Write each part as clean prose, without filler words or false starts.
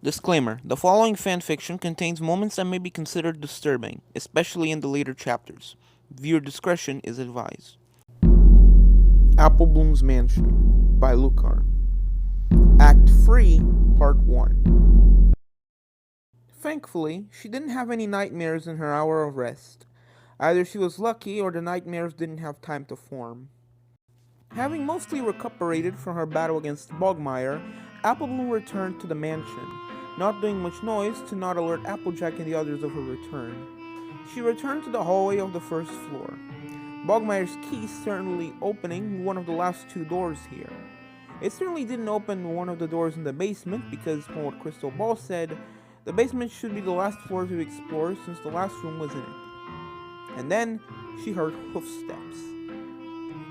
Disclaimer: the following fanfiction contains moments that may be considered disturbing, especially in the later chapters. Viewer discretion is advised. Applebloom's Mansion by Lucar. Act 3, Part 1. Thankfully, she didn't have any nightmares in her hour of rest. Either she was lucky or the nightmares didn't have time to form. Having mostly recuperated from her battle against Bogmire, Applebloom returned to the mansion, not doing much noise to not alert Applejack and the others of her return. She returned to the hallway of the first floor, Bogmire's key certainly opening one of the last two doors here. It certainly didn't open one of the doors in the basement because, from what Crystal Ball said, the basement should be the last floor to explore since the last room was in it. And then she heard hoofsteps.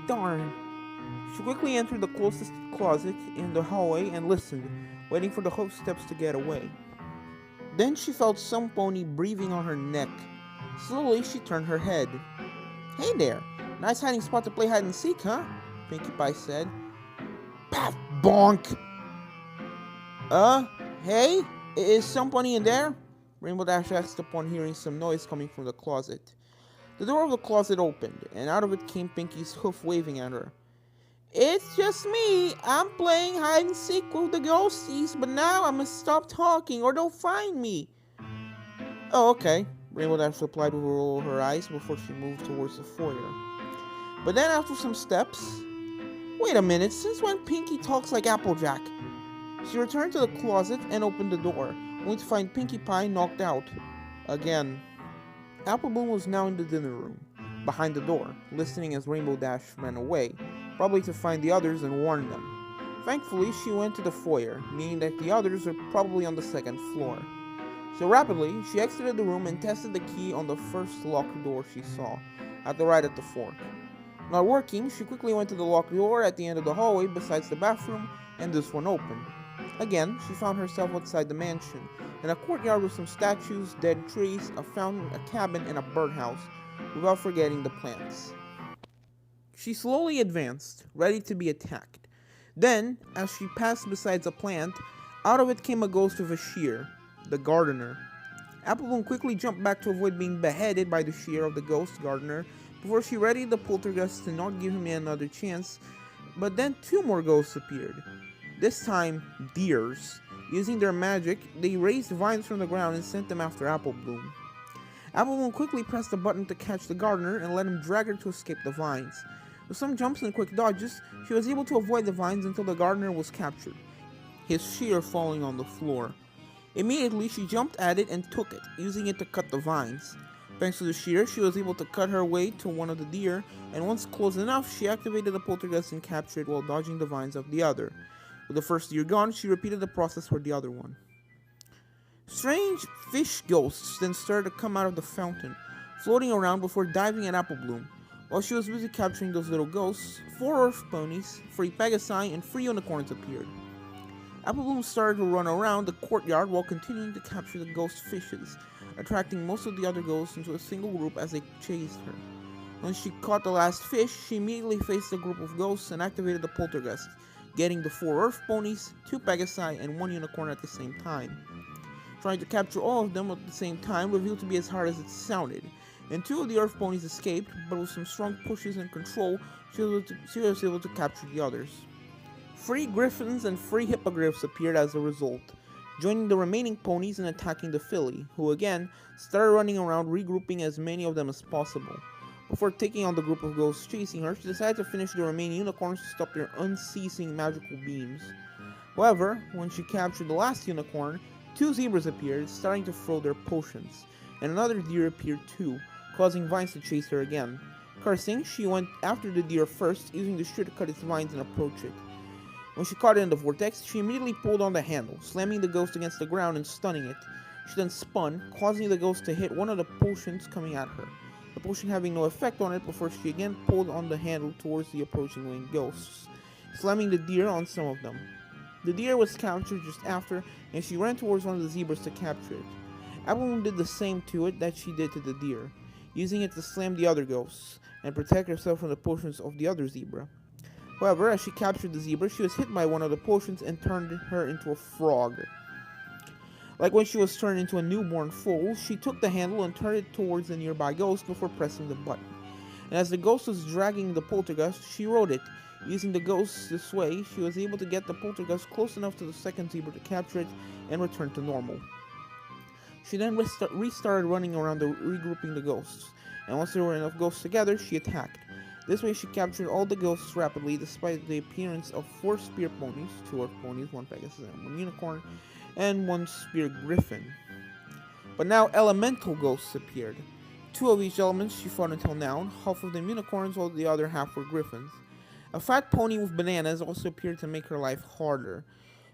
Darn. She quickly entered the closest closet in the hallway and listened, waiting for the hoofsteps to get away. Then she felt some pony breathing on her neck. Slowly, she turned her head. "Hey there, nice hiding spot to play hide and seek, huh?" Pinkie Pie said. "Paf, bonk!" Hey, is somebody in there?" Rainbow Dash asked upon hearing some noise coming from the closet. The door of the closet opened, and out of it came Pinkie's hoof waving at her. "It's just me. I'm playing hide and seek with the ghosties, but now I must stop talking or they'll find me." "Oh, okay," Rainbow Dash replied with a roll of her eyes before she moved towards the foyer. But then after some steps... Wait a minute, since when Pinkie talks like Applejack? She returned to the closet and opened the door, only to find Pinkie Pie knocked out. Again. Applebloom was now in the dinner room, behind the door, listening as Rainbow Dash ran away, probably to find the others and warn them. Thankfully, she went to the foyer, meaning that the others are probably on the second floor. So rapidly, she exited the room and tested the key on the first locked door she saw, at the right at the fork. Not working, she quickly went to the locked door at the end of the hallway besides the bathroom, and this one opened. Again, she found herself outside the mansion, in a courtyard with some statues, dead trees, a fountain, a cabin, and a birdhouse, without forgetting the plants. She slowly advanced, ready to be attacked. Then, as she passed beside a plant, out of it came a ghost of a shear, the gardener. Applebloom quickly jumped back to avoid being beheaded by the shear of the ghost gardener before she readied the poltergeist to not give him another chance, but then two more ghosts appeared. This time, deers. Using their magic, they raised vines from the ground and sent them after Applebloom. Applebloom quickly pressed the button to catch the gardener and let him drag her to escape the vines. With some jumps and quick dodges, she was able to avoid the vines until the gardener was captured, his shear falling on the floor. Immediately, she jumped at it and took it, using it to cut the vines. Thanks to the shear, she was able to cut her way to one of the deer, and once close enough, she activated the poltergeist and captured it while dodging the vines of the other. With the first deer gone, she repeated the process for the other one. Strange fish ghosts then started to come out of the fountain, floating around before diving at Applebloom. While she was busy capturing those little ghosts, 4 earth ponies, 3 pegasi, and 3 unicorns appeared. Applebloom started to run around the courtyard while continuing to capture the ghost fishes, attracting most of the other ghosts into a single group as they chased her. When she caught the last fish, she immediately faced a group of ghosts and activated the poltergeist, getting the 4 earth ponies, 2 pegasi, and 1 unicorn at the same time. Trying to capture all of them at the same time revealed to be as hard as it sounded, and 2 of the earth ponies escaped, but with some strong pushes and control, she was able to capture the others. 3 griffins and 3 hippogriffs appeared as a result, joining the remaining ponies and attacking the filly, who again started running around regrouping as many of them as possible. Before taking on the group of ghosts chasing her, she decided to finish the remaining unicorns to stop their unceasing magical beams. However, when she captured the last unicorn, 2 zebras appeared, starting to throw their potions, and another deer appeared too, causing vines to chase her again. Cursing, she went after the deer first, using the shear to cut its vines and approach it. When she caught it in the vortex, she immediately pulled on the handle, slamming the ghost against the ground and stunning it. She then spun, causing the ghost to hit one of the potions coming at her, the potion having no effect on it before she again pulled on the handle towards the approaching winged ghosts, slamming the deer on some of them. The deer was captured just after, and she ran towards one of the zebras to capture it. Applebloom did the same to it that she did to the deer, using it to slam the other ghosts, and protect herself from the potions of the other zebra. However, as she captured the zebra, she was hit by one of the potions and turned her into a frog. Like when she was turned into a newborn foal, she took the handle and turned it towards the nearby ghost before pressing the button. And as the ghost was dragging the poltergeist, she rode it. Using the ghost this way, she was able to get the poltergeist close enough to the second zebra to capture it and return to normal. She then restarted running around, regrouping the ghosts, and once there were enough ghosts together, she attacked. This way she captured all the ghosts rapidly, despite the appearance of 4 spear ponies, 2 orc ponies, 1 pegasus, and 1 unicorn, and 1 spear griffin. But now elemental ghosts appeared. 2 of each element she fought until now, half of them unicorns while the other half were griffins. A fat pony with bananas also appeared to make her life harder.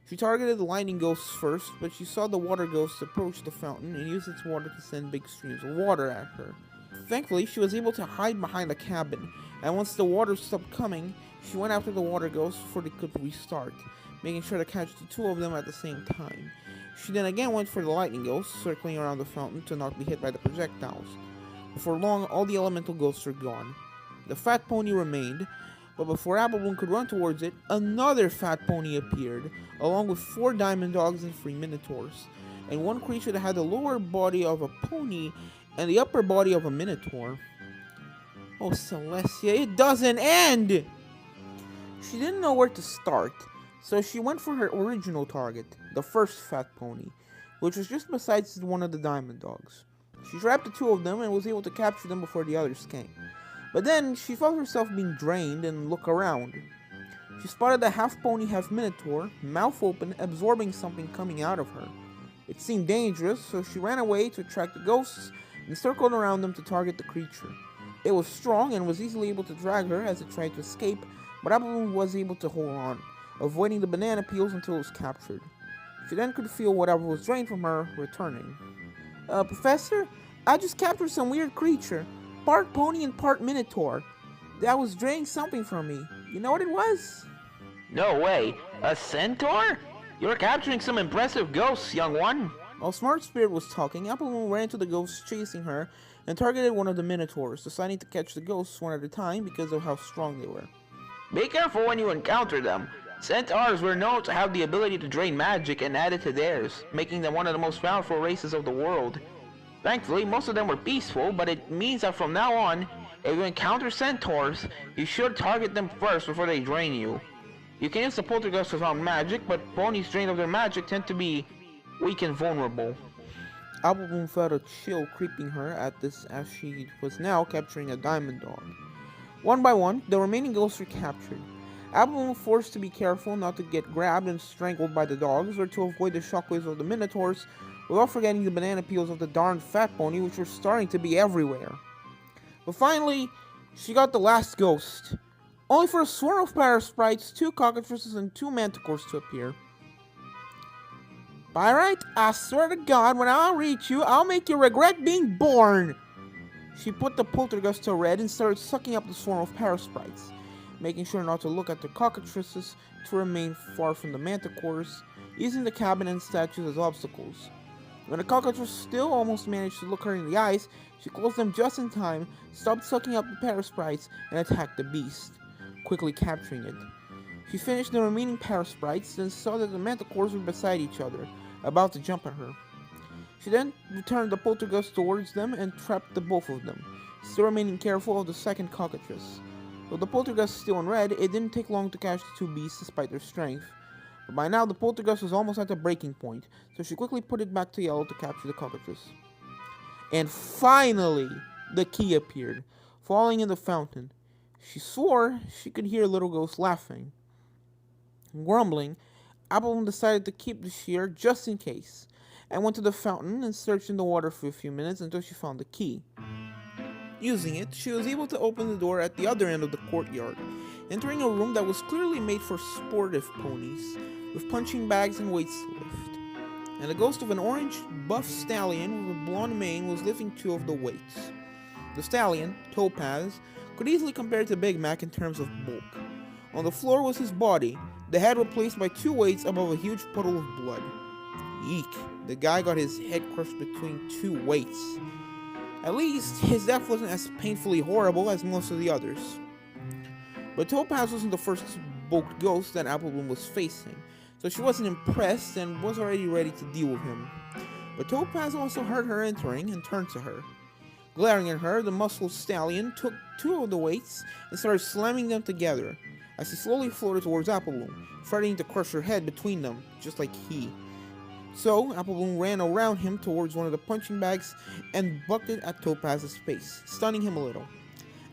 She targeted the lightning ghosts first, but she saw the water ghost approach the fountain and use its water to send big streams of water at her. Thankfully, she was able to hide behind a cabin, and once the water stopped coming, she went after the water ghosts before they could restart, making sure to catch the 2 of them at the same time. She then again went for the lightning ghosts, circling around the fountain to not be hit by the projectiles. Before long, all the elemental ghosts were gone. The fat pony remained, but before Applebloom could run towards it, another fat pony appeared, along with 4 diamond dogs and 3 minotaurs, and 1 creature that had the lower body of a pony and the upper body of a minotaur. Oh, Celestia, it doesn't end! She didn't know where to start, so she went for her original target, the first fat pony, which was just beside one of the diamond dogs. She trapped the 2 of them and was able to capture them before the others came. But then, she felt herself being drained and looked around. She spotted a half pony, half minotaur, mouth open, absorbing something coming out of her. It seemed dangerous, so she ran away to attract the ghosts and circled around them to target the creature. It was strong and was easily able to drag her as it tried to escape, but Applebloom was able to hold on, avoiding the banana peels until it was captured. She then could feel whatever was drained from her returning. Professor, I just captured some weird creature, part pony and part minotaur. That was draining something from me. You know what it was? No way, a centaur? You're capturing some impressive ghosts, young one. While Smart Spirit was talking, Applebloom ran to the ghosts chasing her and targeted one of the minotaurs, deciding to catch the ghosts one at a time because of how strong they were. Be careful when you encounter them. Centaurs were known to have the ability to drain magic and add it to theirs, making them one of the most powerful races of the world. Thankfully, most of them were peaceful, but it means that from now on, if you encounter centaurs, you should target them first before they drain you. You can use the poltergeist without magic, but ponies drained of their magic tend to be weak and vulnerable. Applebloom felt a chill creeping her at this as she was now capturing a diamond dog. One by one, the remaining ghosts were captured. Applebloom was forced to be careful not to get grabbed and strangled by the dogs or to avoid the shockwaves of the minotaurs, without forgetting the banana peels of the darn fat pony, which were starting to be everywhere. But finally, she got the last ghost, only for a swarm of parasprites, 2 cockatrices, and 2 manticores to appear. By right, I swear to God, when I reach you, I'll make you regret being born! She put the poltergeist to red and started sucking up the swarm of parasprites, making sure not to look at the cockatrices to remain far from the manticores, using the cabin and statues as obstacles. When the cockatrice still almost managed to look her in the eyes, she closed them just in time, stopped sucking up the parasprites, and attacked the beast, quickly capturing it. She finished the remaining parasprites, then saw that the manticores were beside each other, about to jump at her. She then returned the poltergeist towards them and trapped the both of them, still remaining careful of the second cockatrice. With the poltergeist still in red, it didn't take long to catch the 2 beasts despite their strength. But by now, the poltergeist was almost at the breaking point, so she quickly put it back to yellow to capture the cockatrice. And finally, the key appeared, falling in the fountain. She swore she could hear Little Ghost laughing. Grumbling, Applebloom decided to keep the shear just in case, and went to the fountain and searched in the water for a few minutes until she found the key. Using it, she was able to open the door at the other end of the courtyard, entering a room that was clearly made for sportive ponies, with punching bags and weights to lift. And the ghost of an orange, buff stallion with a blonde mane was lifting 2 of the weights. The stallion, Topaz, could easily compare to Big Mac in terms of bulk. On the floor was his body, the head replaced by 2 weights above a huge puddle of blood. Eek, the guy got his head crushed between 2 weights. At least, his death wasn't as painfully horrible as most of the others. But Topaz wasn't the first bulked ghost that Applebloom was facing, so she wasn't impressed and was already ready to deal with him. But Topaz also heard her entering and turned to her. Glaring at her, the muscled stallion took two of the weights and started slamming them together as he slowly floated towards Applebloom, threatening to crush her head between them, just like he. So, Applebloom ran around him towards one of the punching bags and bucketed at Topaz's face, stunning him a little.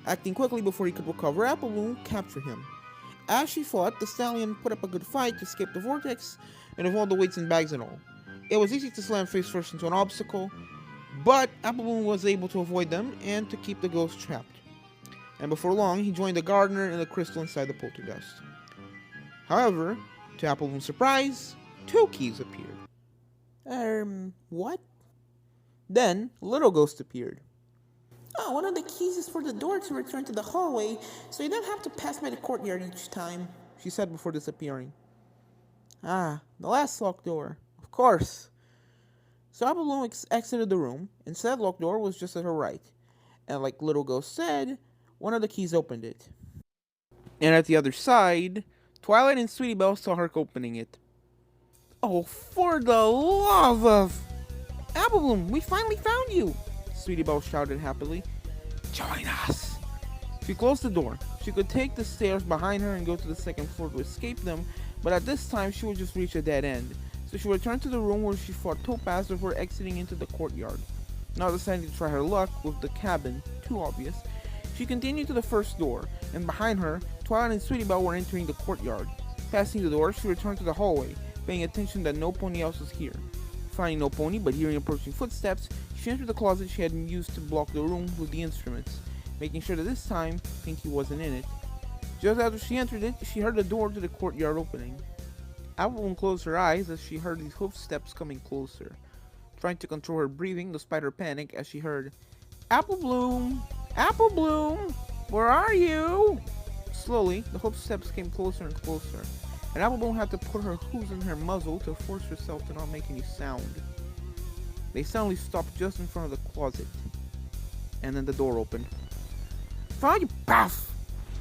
Acting quickly before he could recover, Applebloom captured him. As she fought, the stallion put up a good fight to escape the vortex and avoid the weights and bags and all. It was easy to slam face first into an obstacle, but Applebloom was able to avoid them and to keep the ghost trapped. And before long, he joined the gardener and the crystal inside the poltergeist. However, to Applebloom's surprise, two keys appeared. What? Then, Little Ghost appeared. Oh, one of the keys is for the door to return to the hallway, so you don't have to pass by the courtyard each time, she said before disappearing. Ah, the last locked door. Of course. So Applebloom exited the room, and said locked door was just at her right. And like Little Ghost said, one of the keys opened it. And at the other side, Twilight and Sweetie Belle saw her opening it. Oh, for the love of... Applebloom, we finally found you! Sweetie Belle shouted happily. Join us! She closed the door. She could take the stairs behind her and go to the second floor to escape them, but at this time she would just reach a dead end. So she returned to the room where she fought Topaz before exiting into the courtyard. Not deciding to try her luck with the cabin, too obvious, she continued to the first door, and behind her, Twilight and Sweetie Belle were entering the courtyard. Passing the door, she returned to the hallway, paying attention that no pony else was here. Finding no pony, but hearing approaching footsteps, she entered the closet she had used to block the room with the instruments, making sure that this time, Pinky wasn't in it. Just after she entered it, she heard the door to the courtyard opening. Applebloom closed her eyes as she heard these footsteps coming closer. Trying to control her breathing despite her panic as she heard, Applebloom! Applebloom! Where are you? Slowly, the footsteps came closer and closer, and Applebloom had to put her hooves in her muzzle to force herself to not make any sound. They suddenly stopped just in front of the closet, and then the door opened. Found you, paff!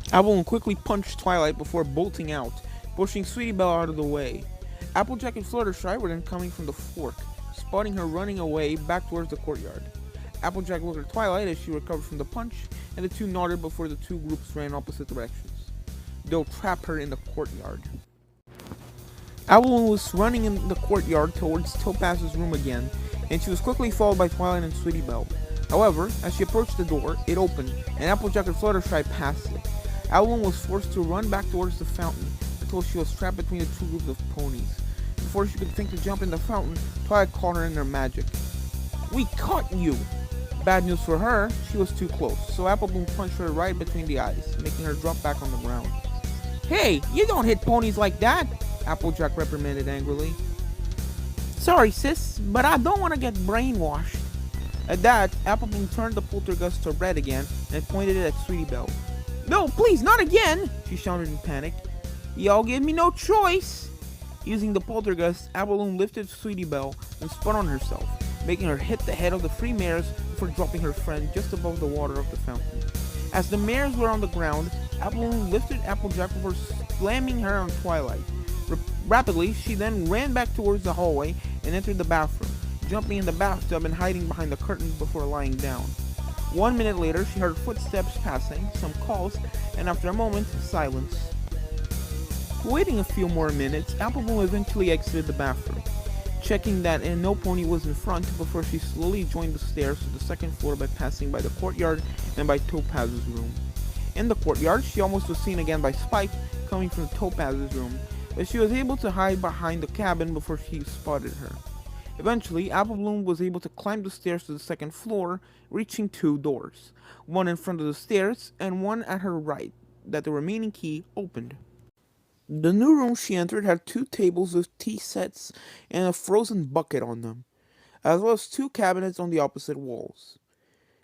Applebloom quickly punched Twilight before bolting out, pushing Sweetie Belle out of the way. Applejack and Fluttershy were then coming from the fork, spotting her running away back towards the courtyard. Applejack looked at Twilight as she recovered from the punch, and the two nodded before the two groups ran opposite directions. They'll trap her in the courtyard. Applebloom was running in the courtyard towards Topaz's room again, and she was quickly followed by Twilight and Sweetie Belle. However, as she approached the door, it opened, and Applejack and Fluttershy passed it. Applebloom was forced to run back towards the fountain until she was trapped between the two groups of ponies. Before she could think to jump in the fountain, Twilight caught her in her magic. We caught you! Bad news for her, she was too close, so Applebloom punched her right between the eyes, making her drop back on the ground. Hey, you don't hit ponies like that! Applejack reprimanded angrily. Sorry, sis, but I don't want to get brainwashed. At that, Applebloom turned the poltergeist to red again and pointed it at Sweetie Belle. No, please, not again! She shouted in panic. Y'all give me no choice! Using the poltergeist, Applebloom lifted Sweetie Belle and spun on herself, making her hit the head of the three mares before dropping her friend just above the water of the fountain. As the mares were on the ground, Applebloom lifted Applejack before slamming her on Twilight. Rapidly, she then ran back towards the hallway and entered the bathroom, jumping in the bathtub and hiding behind the curtain before lying down. 1 minute later, she heard footsteps passing, some calls, and after a moment, silence. Waiting a few more minutes, Applebloom eventually exited the bathroom, checking that no pony was in front before she slowly joined the stairs to the second floor by passing by the courtyard and by Topaz's room. In the courtyard, she almost was seen again by Spike coming from Topaz's room, but she was able to hide behind the cabin before she spotted her. Eventually, Applebloom was able to climb the stairs to the second floor, reaching two doors, one in front of the stairs and one at her right, that the remaining key opened. The new room she entered had two tables with tea sets and a frozen bucket on them, as well as two cabinets on the opposite walls.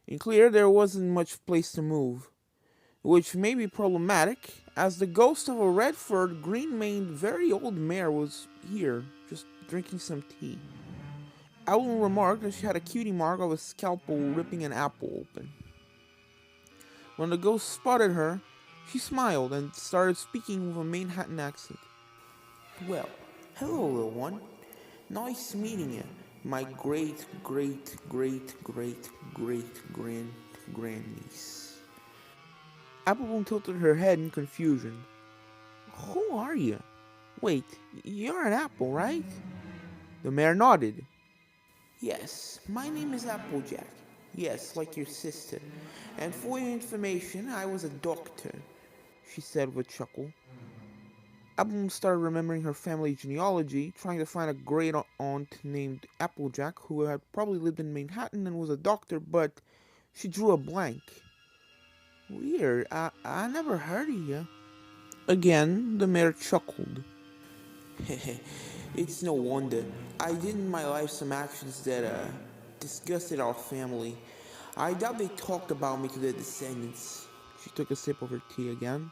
In clear, there wasn't much place to move, which may be problematic, as the ghost of a red-furred, green-maned, very old mare was here, just drinking some tea. Applebloom remarked that she had a cutie mark of a scalpel ripping an apple open. When the ghost spotted her, she smiled and started speaking with a Manhattan accent. Well, Hello, little one. Nice meeting you. My great-great-great-great-great-grandniece. Applebloom tilted her head in confusion. Who are you? Wait, you're an apple, right? The mare nodded. Yes, my name is Applejack. Yes, like your sister. And for your information, I was a doctor, she said with a chuckle. Applebloom started remembering her family genealogy, trying to find a great aunt named Applejack who had probably lived in Manhattan and was a doctor, but she drew a blank. Weird, I never heard of you. Again, the mare chuckled. It's no wonder. I did in my life some actions that, disgusted our family. I doubt they talked about me to their descendants. She took a sip of her tea again.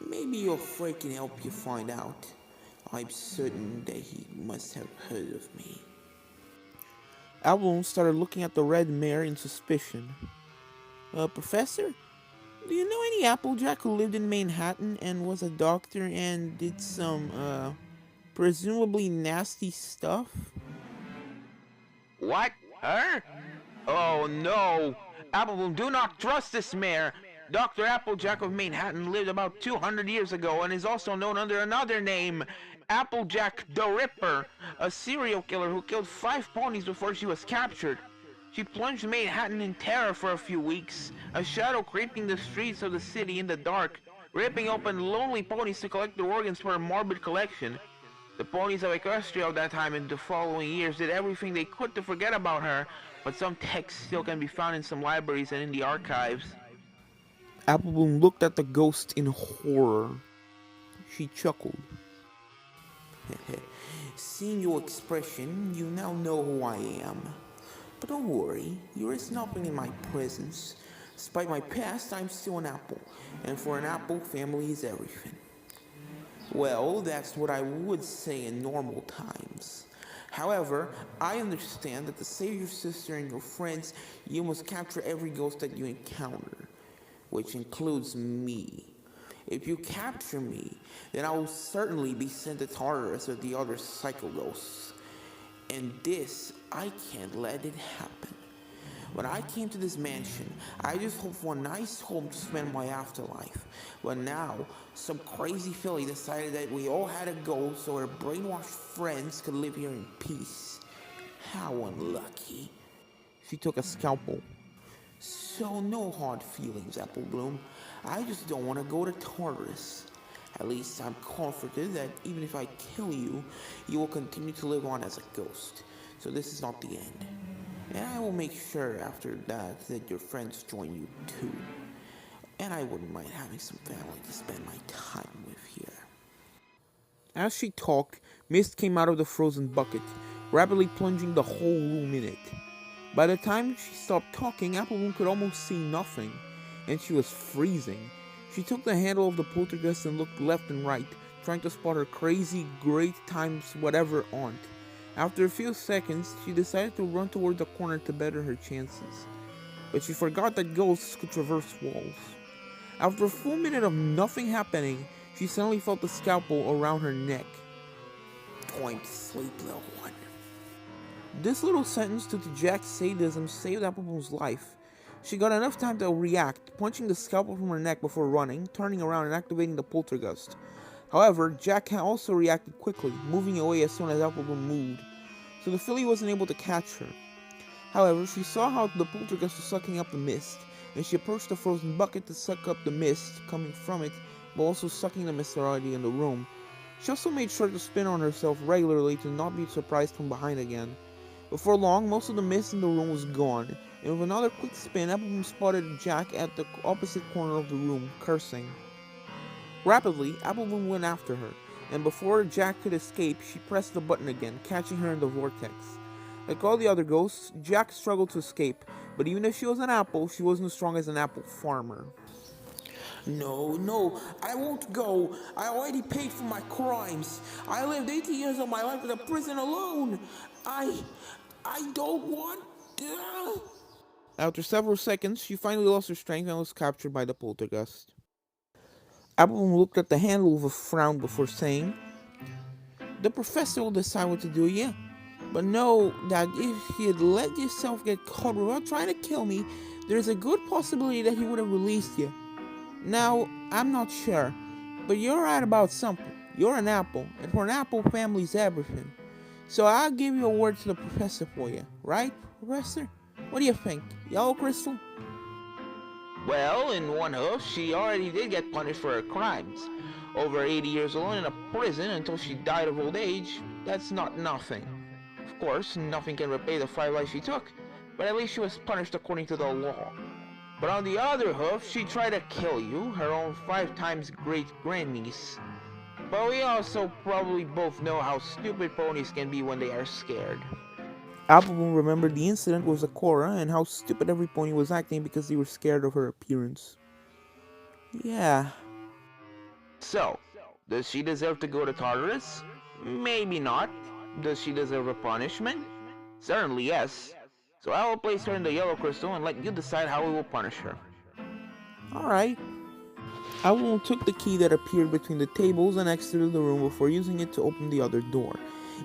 Maybe your friend can help you find out. I'm certain that he must have heard of me. Applebloom started looking at the red mare in suspicion. Professor? Do you know any Applejack who lived in Manhattan and was a doctor and did some, presumably nasty stuff? What? Her? Oh no! Applebloom, do not trust this mare! Dr. Applejack of Manhattan lived about 200 years ago and is also known under another name, Applejack the Ripper, a serial killer who killed 5 ponies before she was captured. She plunged Manhattan in terror for a few weeks, a shadow creeping the streets of the city in the dark, ripping open lonely ponies to collect their organs for a morbid collection. The ponies of Equestria of that time and the following years did everything they could to forget about her, but some texts still can be found in some libraries and in the archives. Applebloom looked at the ghost in horror. She chuckled. Seeing your expression, you now know who I am. But don't worry, you risk nothing in my presence. Despite my past, I'm still an apple, and for an apple, family is everything. Well, that's what I would say in normal times. However, I understand that to save your sister and your friends, you must capture every ghost that you encounter, which includes me. If you capture me, then I will certainly be sent to Tartarus with the other psycho ghosts. And this, I can't let it happen. When I came to this mansion, I just hoped for a nice home to spend my afterlife. But now, some crazy filly decided that we all had to go so our brainwashed friends could live here in peace. How unlucky. She took a scalpel. So no hard feelings, Applebloom. I just don't want to go to Tartarus. At least I'm comforted that even if I kill you, you will continue to live on as a ghost. So this is not the end. And I will make sure after that that your friends join you too. And I wouldn't mind having some family to spend my time with here. As she talked, mist came out of the frozen bucket, rapidly plunging the whole room in it. By the time she stopped talking, Applebloom could almost see nothing, and she was freezing. She took the handle of the poltergeist and looked left and right, trying to spot her crazy, great times whatever aunt. After a few seconds, she decided to run toward the corner to better her chances. But she forgot that ghosts could traverse walls. After a full minute of nothing happening, she suddenly felt the scalpel around her neck. Time to sleep, little one. This little sentence to Jack's sadism saved Applebloom's life. She got enough time to react, punching the scalpel from her neck before running, turning around and activating the poltergeist. However, Jack also reacted quickly, moving away as soon as Applebloom moved, so the filly wasn't able to catch her. However, she saw how the poltergeist was sucking up the mist, and she approached the frozen bucket to suck up the mist coming from it, while also sucking the mist already in the room. She also made sure to spin on herself regularly to not be surprised from behind again. Before long, most of the mist in the room was gone, and with another quick spin, Applebloom spotted Jack at the opposite corner of the room, cursing. Rapidly, Applebloom went after her, and before Jack could escape, she pressed the button again, catching her in the vortex. Like all the other ghosts, Jack struggled to escape, but even if she was an apple, she wasn't as strong as an apple farmer. No, I won't go. I already paid for my crimes. I lived 80 years of my life in a prison alone. I don't want to. After several seconds, she finally lost her strength and was captured by the poltergeist. Applebloom looked at the handle with a frown before saying, The professor will decide what to do, yeah. But know that if he had let yourself get caught without trying to kill me, there's a good possibility that he would have released you. Now, I'm not sure, but you're right about something. You're an apple, and for an apple, family's everything. So I'll give you a word to the professor for you, right, Professor? What do you think? Yellow Crystal? Well, in one hoof, she already did get punished for her crimes. Over 80 years old in a prison until she died of old age, that's not nothing. Of course, nothing can repay the 5 lives she took, but at least she was punished according to the law. But on the other hoof, she tried to kill you, her own 5 times great-grandniece. But we also probably both know how stupid ponies can be when they are scared. Applebloom remembered the incident with Zakora and how stupid every pony was acting because they were scared of her appearance. Yeah. So, does she deserve to go to Tartarus? Maybe not. Does she deserve a punishment? Certainly yes. So I will place her in the yellow crystal and let you decide how we will punish her. Alright. Applebloom took the key that appeared between the tables and exited the room before using it to open the other door,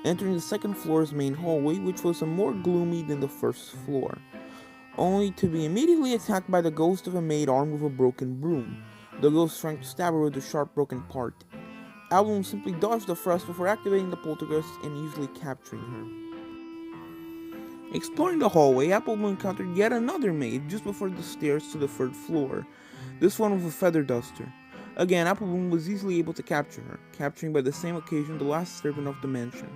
entering the second floor's main hallway, which was more gloomy than the first floor, only to be immediately attacked by the ghost of a maid armed with a broken broom, the ghost trying to stab her with the sharp broken part. Applebloom simply dodged the thrust before activating the poltergeist and easily capturing her. Exploring the hallway, Applebloom encountered yet another maid just before the stairs to the third floor, this one with a feather duster. Again, Applebloom was easily able to capture her, capturing by the same occasion the last servant of the mansion.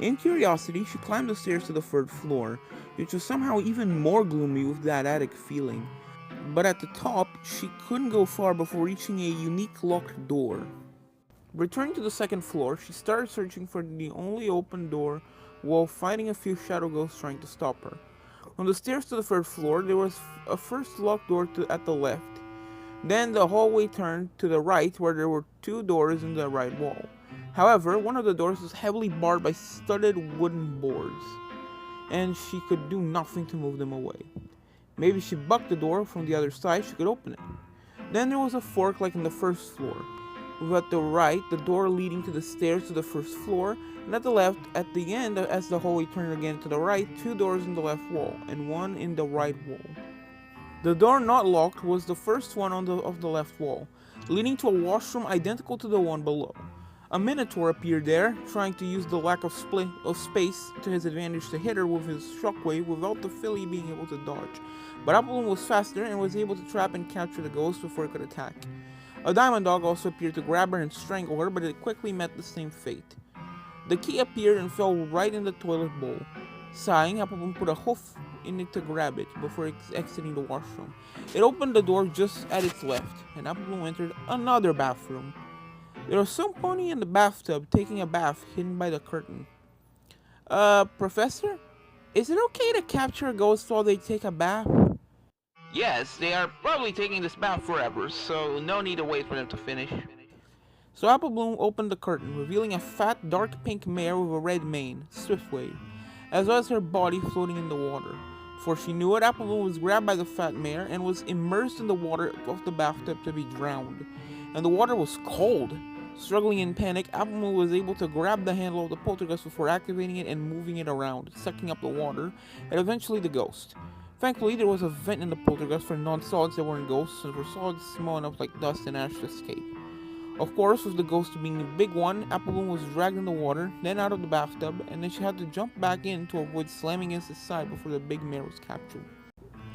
In curiosity, she climbed the stairs to the third floor, which was somehow even more gloomy with that attic feeling. But at the top, she couldn't go far before reaching a unique locked door. Returning to the second floor, she started searching for the only open door while fighting a few shadow ghosts trying to stop her. On the stairs to the third floor, there was a first locked door at the left. Then the hallway turned to the right where there were 2 doors in the right wall. However, one of the doors was heavily barred by studded wooden boards, and she could do nothing to move them away. Maybe she bucked the door from the other side, she could open it. Then there was a fork like in the first floor, with at the right the door leading to the stairs to the first floor, and at the left, at the end as the hallway turned again to the right, 2 doors in the left wall, and 1 in the right wall. The door not locked was the first one of the left wall, leading to a washroom identical to the one below. A Minotaur appeared there, trying to use the lack of space to his advantage to hit her with his shockwave without the filly being able to dodge. But Applebloom was faster and was able to trap and capture the ghost before it could attack. A Diamond Dog also appeared to grab her and strangle her, but it quickly met the same fate. The key appeared and fell right in the toilet bowl. Sighing, Applebloom put a hoof in it to grab it before exiting the washroom. It opened the door just at its left, and Applebloom entered another bathroom. There was some pony in the bathtub taking a bath hidden by the curtain. Professor? Is it okay to capture a ghost while they take a bath? Yes, they are probably taking this bath forever, so no need to wait for them to finish. So Applebloom opened the curtain, revealing a fat, dark pink mare with a red mane, Swiftwave, as well as her body floating in the water. For she knew it, Applebloom was grabbed by the fat mare and was immersed in the water of the bathtub to be drowned. And the water was cold. Struggling in panic, Applebloom was able to grab the handle of the poltergeist before activating it and moving it around, sucking up the water, and eventually the ghost. Thankfully, there was a vent in the poltergeist for non-solids that weren't ghosts, and for solids small enough like dust and ash to escape. Of course, with the ghost being the big one, Applebloom was dragged in the water, then out of the bathtub, and then she had to jump back in to avoid slamming against the side before the big mare was captured.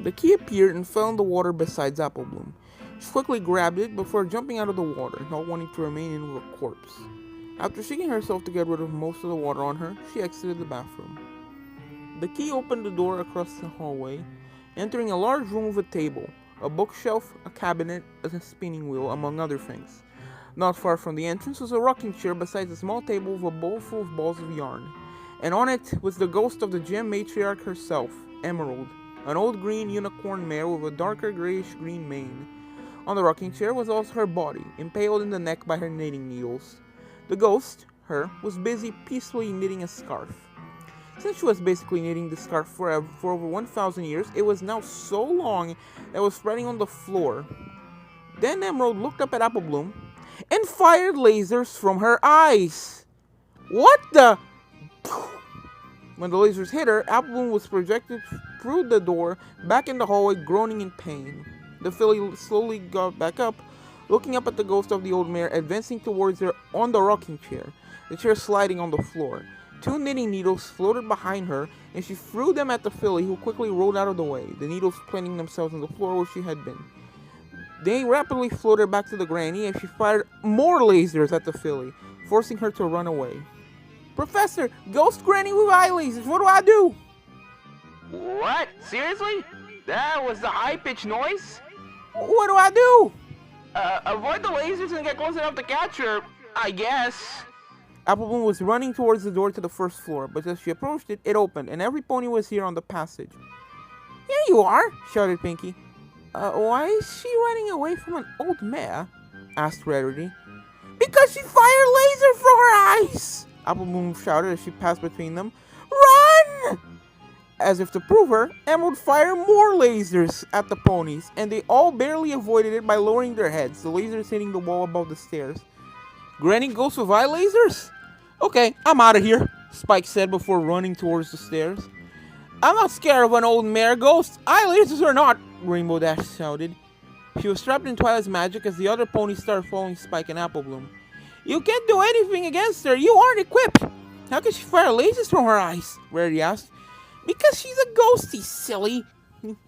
The key appeared and fell in the water beside Applebloom. She quickly grabbed it before jumping out of the water, not wanting to remain in with a corpse. After shaking herself to get rid of most of the water on her, she exited the bathroom. The key opened the door across the hallway, entering a large room with a table, a bookshelf, a cabinet, and a spinning wheel, among other things. Not far from the entrance was a rocking chair besides a small table with a bowl full of balls of yarn, and on it was the ghost of the gem matriarch herself, Emerald, an old green unicorn mare with a darker grayish-green mane. On the rocking chair was also her body, impaled in the neck by her knitting needles. The ghost, her, was busy peacefully knitting a scarf. Since she was basically knitting the scarf for over 1,000 years, it was now so long that it was spreading on the floor. Then Emerald looked up at Applebloom and fired lasers from her eyes. What the? When the lasers hit her, Applebloom was projected through the door, back in the hallway, groaning in pain. The filly slowly got back up, looking up at the ghost of the old mare, advancing towards her on the rocking chair, the chair sliding on the floor. 2 knitting needles floated behind her, and she threw them at the filly, who quickly rolled out of the way, the needles planting themselves on the floor where she had been. They rapidly floated back to the granny, and she fired more lasers at the filly, forcing her to run away. Professor, ghost granny with eye lasers, what do I do? What? Seriously? That was the high-pitched noise? What do I do? Avoid the lasers and get close enough to catch her, I guess. Applebloom was running towards the door to the first floor, but as she approached it, it opened, and every pony was here on the passage. Here you are, shouted Pinky. Why is she running away from an old mare? Asked Rarity. Because she fired laser from her eyes! Applebloom shouted as she passed between them. Run! As if to prove her, Emerald fired more lasers at the ponies, and they all barely avoided it by lowering their heads, the lasers hitting the wall above the stairs. Granny Ghost with eye lasers? Okay, I'm out of here, Spike said before running towards the stairs. I'm not scared of an old mare ghost, eye lasers or not, Rainbow Dash shouted. She was trapped in Twilight's magic as the other ponies started following Spike and Applebloom. You can't do anything against her, you aren't equipped. How can she fire lasers from her eyes? Rarity asked. Because she's a ghostie, silly,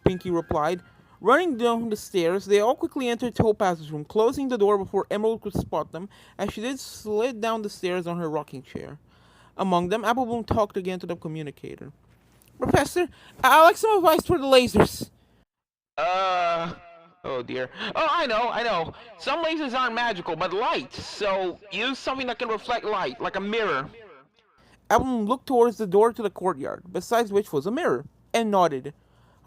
Pinky replied. Running down the stairs, they all quickly entered Topaz's room, closing the door before Emerald could spot them, as she did slid down the stairs on her rocking chair. Among them, Applebloom talked again to the communicator. Professor, I'd like some advice for the lasers. Oh dear. Oh, I know. Some lasers aren't magical, but light, so use something that can reflect light, like a mirror. Applebloom looked towards the door to the courtyard, besides which was a mirror, and nodded.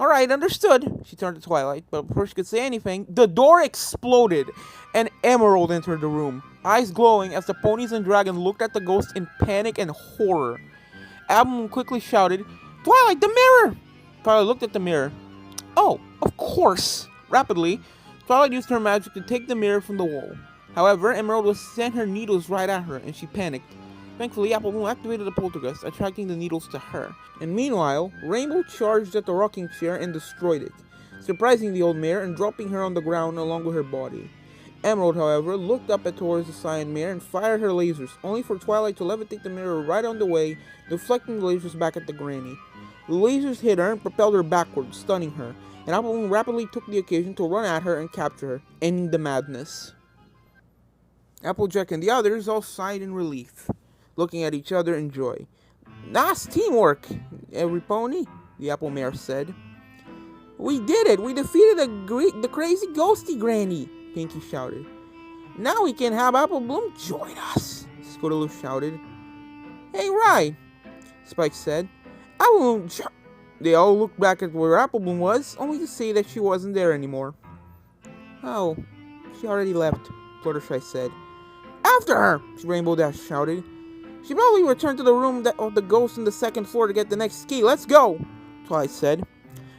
Alright, understood. She turned to Twilight, but before she could say anything, the door exploded, and Emerald entered the room, eyes glowing as the ponies and dragon looked at the ghost in panic and horror. Applebloom quickly shouted, Twilight, the mirror! Twilight looked at the mirror. Oh, of course! Rapidly, Twilight used her magic to take the mirror from the wall. However, Emerald was sent her needles right at her, and she panicked. Thankfully, Applebloom activated the poltergeist, attracting the needles to her. And meanwhile, Rainbow charged at the rocking chair and destroyed it, surprising the old mare and dropping her on the ground along with her body. Emerald, however, looked up towards the cyan mare and fired her lasers, only for Twilight to levitate the mirror right on the way, deflecting the lasers back at the granny. The lasers hit her and propelled her backwards, stunning her, and Applebloom rapidly took the occasion to run at her and capture her, ending the madness. Applejack and the others all sighed in relief, looking at each other in joy. Nice teamwork, every pony, the apple mare said. We did it! We defeated the crazy ghosty granny, Pinky shouted. Now we can have Applebloom join us, Scootaloo shouted. Hey, right, Spike said. Applebloom. They all looked back at where Applebloom was, only to see that she wasn't there anymore. Oh, she already left, Fluttershy said. After her, Rainbow Dash shouted. She probably returned to the room of the ghost on the second floor to get the next key. Let's go, Twilight said.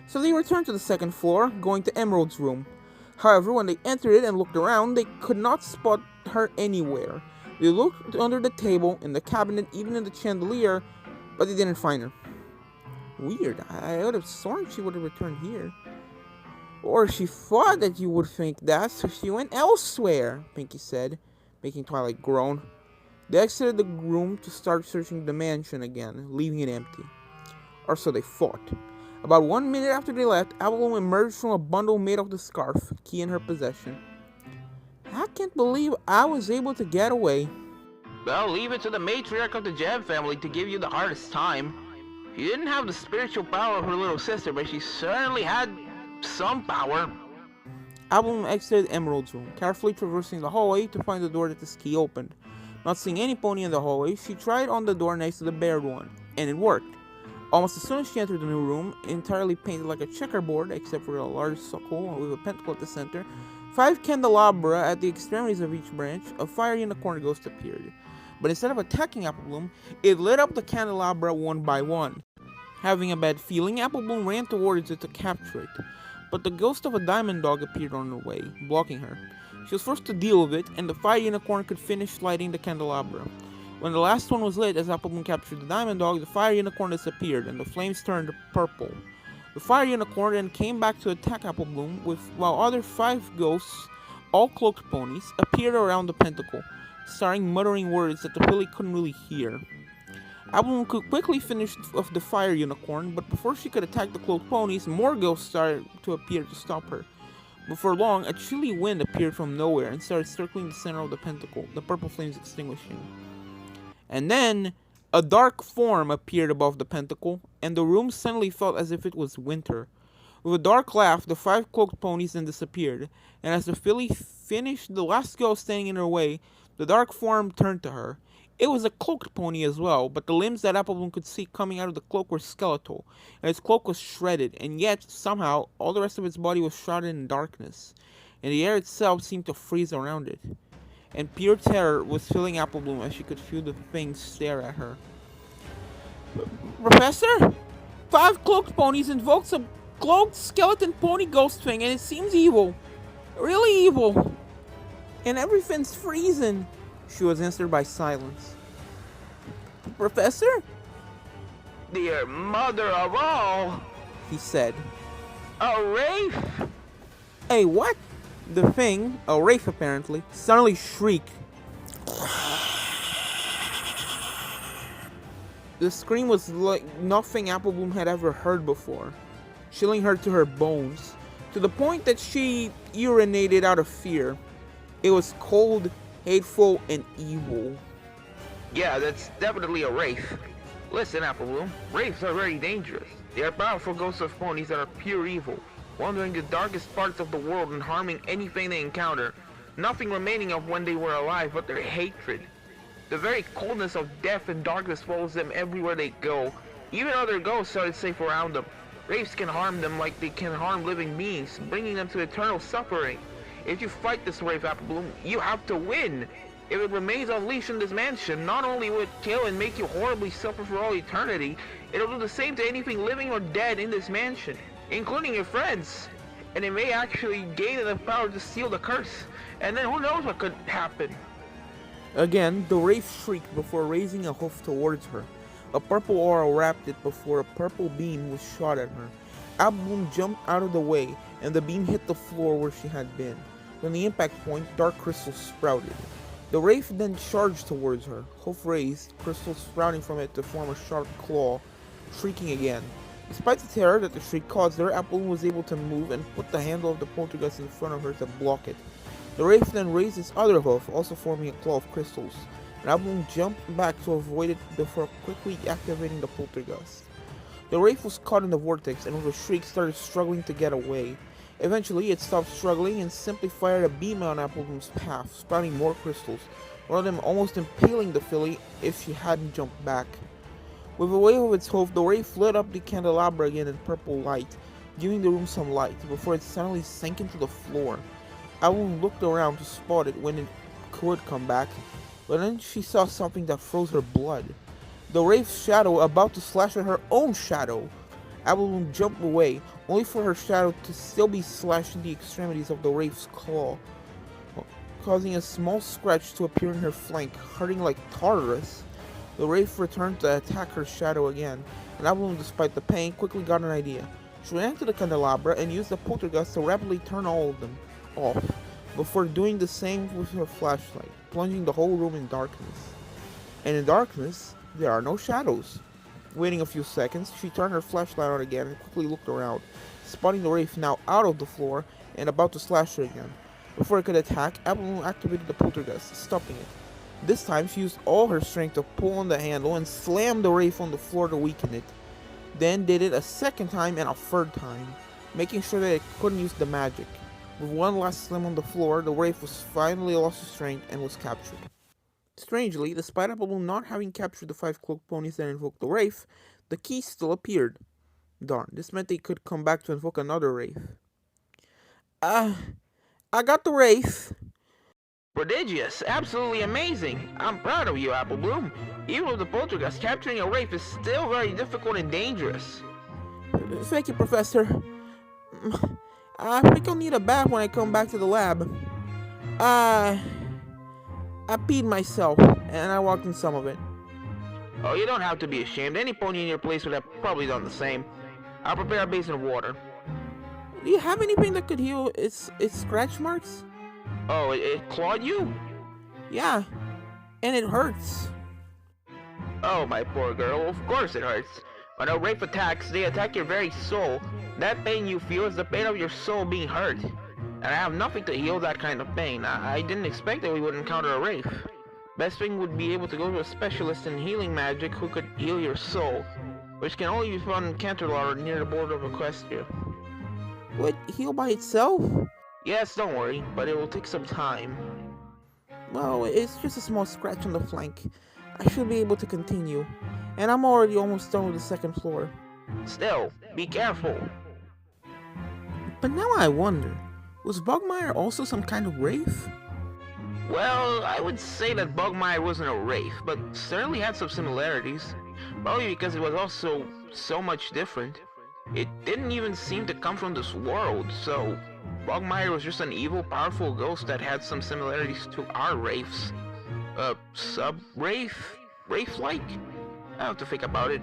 So they returned to the second floor, going to Emerald's room. However, when they entered it and looked around, they could not spot her anywhere. They looked under the table, in the cabinet, even in the chandelier, but they didn't find her. Weird. I would have sworn she would have returned here. Or she thought that you would think that, so she went elsewhere, Pinky said, making Twilight groan. They exited the room to start searching the mansion again, leaving it empty. Or so they thought. About 1 minute after they left, Applebloom emerged from a bundle made of the scarf, key in her possession. I can't believe I was able to get away. Well, leave it to the matriarch of the Gem family to give you the hardest time. She didn't have the spiritual power of her little sister, but she certainly had some power. Applebloom exited Emerald's room, carefully traversing the hallway to find the door that the key opened. Not seeing any pony in the hallway, she tried on the door next to the bared one, and it worked. Almost as soon as she entered the new room, entirely painted like a checkerboard, except for a large circle with a pentacle at the center, 5 candelabra at the extremities of each branch, a fire unicorn ghost appeared. But instead of attacking Applebloom, it lit up the candelabra one by one. Having a bad feeling, Applebloom ran towards it to capture it, but the ghost of a diamond dog appeared on her way, blocking her. She was forced to deal with it, and the fire unicorn could finish lighting the candelabra. When the last one was lit, as Applebloom captured the diamond dog, the fire unicorn disappeared, and the flames turned purple. The fire unicorn then came back to attack Applebloom, while other 5 ghosts, all cloaked ponies, appeared around the pentacle, starting muttering words that the filly couldn't really hear. Applebloom could quickly finish off the fire unicorn, but before she could attack the cloaked ponies, more ghosts started to appear to stop her. Before long, a chilly wind appeared from nowhere and started circling the center of the pentacle, the purple flames extinguishing. And then, a dark form appeared above the pentacle, and the room suddenly felt as if it was winter. With a dark laugh, the 5 cloaked ponies then disappeared, and as the filly finished the last ghost standing in her way, the dark form turned to her. It was a cloaked pony as well, but the limbs that Applebloom could see coming out of the cloak were skeletal, and its cloak was shredded, and yet, somehow, all the rest of its body was shrouded in darkness, and the air itself seemed to freeze around it. And pure terror was filling Applebloom as she could feel the thing stare at her. Professor? 5 cloaked ponies invokes a cloaked skeleton pony ghost thing, and it seems evil. Really evil. And everything's freezing. She was answered by silence. Professor? Dear mother of all, He said. a wraith? Hey, what? The thing, a wraith apparently, suddenly shrieked. The scream was like nothing Applebloom had ever heard before, chilling her to her bones, to the point that she urinated out of fear. It was cold, hateful, and evil. Yeah, that's definitely a wraith. Listen, Applebloom, wraiths are very dangerous. They are powerful ghosts of ponies that are pure evil, wandering the darkest parts of the world and harming anything they encounter, nothing remaining of when they were alive but their hatred. The very coldness of death and darkness follows them everywhere they go. Even other ghosts are safe around them. Wraiths can harm them like they can harm living beings, bringing them to eternal suffering. If you fight this wraith, Applebloom, you have to win. If it remains unleashed in this mansion, not only will it kill and make you horribly suffer for all eternity, it'll do the same to anything living or dead in this mansion, including your friends. And it may actually gain enough power to seal the curse, and then who knows what could happen. Again, the wraith shrieked before raising a hoof towards her. A purple aura wrapped it before a purple beam was shot at her. Applebloom jumped out of the way, and the beam hit the floor where she had been. From the impact point, dark crystals sprouted. The wraith then charged towards her, hoof raised, crystals sprouting from it to form a sharp claw, shrieking again. Despite the terror that the shriek caused her, Applebloom was able to move and put the handle of the poltergeist in front of her to block it. The wraith then raised its other hoof, also forming a claw of crystals, and Applebloom jumped back to avoid it before quickly activating the poltergeist. The wraith was caught in the vortex and with a shriek started struggling to get away. Eventually, it stopped struggling and simply fired a beam on Applebloom's path, sprouting more crystals, one of them almost impaling the filly if she hadn't jumped back. With a wave of its hoof, the wraith lit up the candelabra again in purple light, giving the room some light, before it suddenly sank into the floor. Applebloom looked around to spot it when it could come back, but then she saw something that froze her blood. The wraith's shadow about to slash at her own shadow. Applebloom jumped away, only for her shadow to still be slashed in the extremities of the wraith's claw, causing a small scratch to appear in her flank, hurting like Tartarus. The wraith returned to attack her shadow again, and Applebloom, despite the pain, quickly got an idea. She ran to the candelabra and used the poltergeist to rapidly turn all of them off, before doing the same with her flashlight, plunging the whole room in darkness. And in darkness, there are no shadows. Waiting a few seconds, she turned her flashlight on again and quickly looked around, spotting the wraith now out of the floor and about to slash her again. Before it could attack, Applebloom activated the poltergeist, stopping it. This time, she used all her strength to pull on the handle and slammed the wraith on the floor to weaken it. Then did it a second time and a third time, making sure that it couldn't use the magic. With one last slam on the floor, the wraith was finally lost its strength and was captured. Strangely, despite Applebloom not having captured the 5 cloaked ponies that invoked the wraith, the key still appeared. Darn, this meant they could come back to invoke another wraith. I got the wraith. Prodigious, absolutely amazing. I'm proud of you, Applebloom. Even with the poltergeist, capturing a wraith is still very difficult and dangerous. Thank you, Professor. I think I'll need a bath when I come back to the lab. I peed myself. and I walked in some of it. Oh, you don't have to be ashamed. Any pony in your place would have probably done the same. I'll prepare a basin of water. Do you have anything that could heal its scratch marks? Oh, it clawed you? Yeah, and it hurts. Oh, my poor girl, of course it hurts. When a wraith attacks, they attack your very soul. That pain you feel is the pain of your soul being hurt. And I have nothing to heal that kind of pain. I didn't expect that we would encounter a wraith. Best thing would be able to go to a specialist in healing magic who could heal your soul, which can only be found in Canterlot near the border of Equestria. Would it heal by itself? Yes, don't worry, but it will take some time. Well, it's just a small scratch on the flank. I should be able to continue. And I'm already almost done with the second floor. Still, be careful. But now I wonder, was Bugmire also some kind of wraith? Well, I would say that Bugmire wasn't a wraith, but certainly had some similarities. Probably because it was also so much different. It didn't even seem to come from this world, so Bugmire was just an evil, powerful ghost that had some similarities to our wraiths. Sub-wraith? Wraith-like? I have to think about it.